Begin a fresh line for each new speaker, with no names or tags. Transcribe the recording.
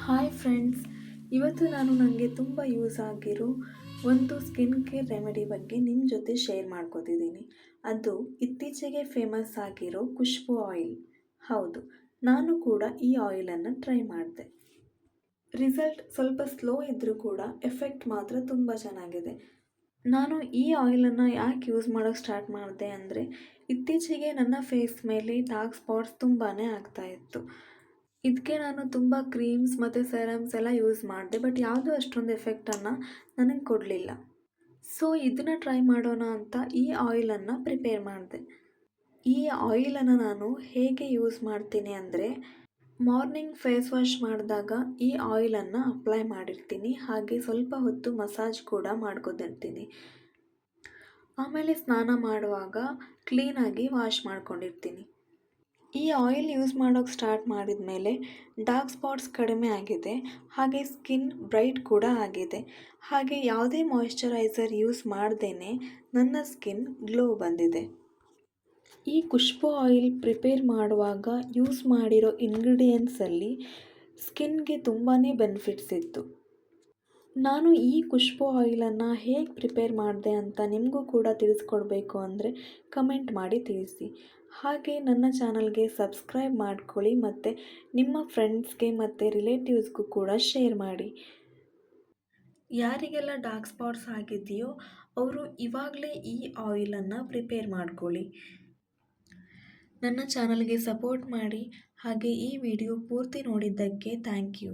Hi friends, ಇವತ್ತು ನಾನು ನನಗೆ ತುಂಬ ಯೂಸ್ ಆಗಿರೋ ಒಂದು ಸ್ಕಿನ್ ಕೇರ್ ರೆಮಿಡಿ ಬಗ್ಗೆ ನಿಮ್ಮ ಜೊತೆ ಶೇರ್ ಮಾಡ್ಕೋತಿದ್ದೀನಿ. ಅದು ಇತ್ತೀಚೆಗೆ ಫೇಮಸ್ ಆಗಿರೋ ಖುಷ್ಬು ಆಯಿಲ್. ಹೌದು, ನಾನು ಕೂಡ ಈ ಆಯಿಲನ್ನು ಟ್ರೈ ಮಾಡಿದೆ. ರಿಸಲ್ಟ್ ಸ್ವಲ್ಪ ಸ್ಲೋ ಇದ್ದರೂ ಕೂಡ ಎಫೆಕ್ಟ್ ಮಾತ್ರ ತುಂಬ ಚೆನ್ನಾಗಿದೆ. ನಾನು ಈ ಆಯಿಲನ್ನು ಯಾಕೆ ಯೂಸ್ ಮಾಡೋಕ್ಕೆ ಸ್ಟಾರ್ಟ್ ಮಾಡಿದೆ ಅಂದರೆ, ಇತ್ತೀಚೆಗೆ ನನ್ನ ಫೇಸ್ ಮೇಲೆ ಡಾರ್ಕ್ ಸ್ಪಾಟ್ಸ್ ತುಂಬಾ ಆಗ್ತಾಯಿತ್ತು. ಇದಕ್ಕೆ ನಾನು ತುಂಬ ಕ್ರೀಮ್ಸ್ ಮತ್ತು ಸೆರಮ್ಸ್ ಎಲ್ಲ ಯೂಸ್ ಮಾಡಿದೆ, ಬಟ್ ಯಾವುದೂ ಅಷ್ಟೊಂದು ಎಫೆಕ್ಟನ್ನು ನನಗೆ ಕೊಡಲಿಲ್ಲ. ಸೊ ಇದನ್ನು ಟ್ರೈ ಮಾಡೋಣ ಅಂತ ಈ ಆಯಿಲನ್ನು ಪ್ರಿಪೇರ್ ಮಾಡಿದೆ. ಈ ಆಯಿಲನ್ನು ನಾನು ಹೇಗೆ ಯೂಸ್ ಮಾಡ್ತೀನಿ ಅಂದರೆ, ಮಾರ್ನಿಂಗ್ ಫೇಸ್ ವಾಶ್ ಮಾಡಿದಾಗ ಈ ಆಯಿಲನ್ನು ಅಪ್ಲೈ ಮಾಡಿರ್ತೀನಿ. ಹಾಗೆ ಸ್ವಲ್ಪ ಹೊತ್ತು ಮಸಾಜ್ ಕೂಡ ಮಾಡ್ಕೊತಿರ್ತೀನಿ. ಆಮೇಲೆ ಸ್ನಾನ ಮಾಡುವಾಗ ಕ್ಲೀನಾಗಿ ವಾಶ್ ಮಾಡ್ಕೊಂಡಿರ್ತೀನಿ. ಈ ಆಯಿಲ್ ಯೂಸ್ ಮಾಡೋಕ್ಕೆ ಸ್ಟಾರ್ಟ್ ಮಾಡಿದ ಮೇಲೆ ಡಾರ್ಕ್ ಸ್ಪಾಟ್ಸ್ ಕಡಿಮೆ ಆಗಿದೆ, ಹಾಗೆ ಸ್ಕಿನ್ ಬ್ರೈಟ್ ಕೂಡ ಆಗಿದೆ. ಹಾಗೆ ಯಾವುದೇ ಮಾಯಿಶ್ಚರೈಸರ್ ಯೂಸ್ ಮಾಡ್ದೇ ನನ್ನ ಸ್ಕಿನ್ ಗ್ಲೋ ಬಂದಿದೆ. ಈ ಖುಷ್ಬು ಆಯಿಲ್ ಪ್ರಿಪೇರ್ ಮಾಡುವಾಗ ಯೂಸ್ ಮಾಡಿರೋ ಇಂಗ್ರೀಡಿಯೆಂಟ್ಸಲ್ಲಿ ಸ್ಕಿನ್ಗೆ ತುಂಬಾ ಬೆನಿಫಿಟ್ಸ್ ಇತ್ತು. ನಾನು ಈ ಖುಷ್ಬು ಆಯಿಲನ್ನು ಹೇಗೆ ಪ್ರಿಪೇರ್ ಮಾಡಿದೆ ಅಂತ ನಿಮಗೂ ಕೂಡ ತಿಳಿಸ್ಕೊಡ್ಬೇಕು ಅಂದರೆ ಕಮೆಂಟ್ ಮಾಡಿ ತಿಳಿಸಿ. ಹಾಗೆ ನನ್ನ ಚಾನಲ್ಗೆ ಸಬ್ಸ್ಕ್ರೈಬ್ ಮಾಡ್ಕೊಳ್ಳಿ ಮತ್ತು ನಿಮ್ಮ ಫ್ರೆಂಡ್ಸ್ಗೆ ಮತ್ತು ರಿಲೇಟಿವ್ಸ್ಗೂ ಕೂಡ ಶೇರ್ ಮಾಡಿ. ಯಾರಿಗೆಲ್ಲ ಡಾರ್ಕ್ ಸ್ಪಾಟ್ಸ್ ಆಗಿದೆಯೋ ಅವರು ಇವಾಗಲೇ ಈ ಆಯಿಲನ್ನು ಪ್ರಿಪೇರ್ ಮಾಡ್ಕೊಳ್ಳಿ. ನನ್ನ ಚಾನಲ್ಗೆ ಸಪೋರ್ಟ್ ಮಾಡಿ. ಹಾಗೆ ಈ ವಿಡಿಯೋ ಪೂರ್ತಿ ನೋಡಿದ್ದಕ್ಕೆ ಥ್ಯಾಂಕ್ ಯು.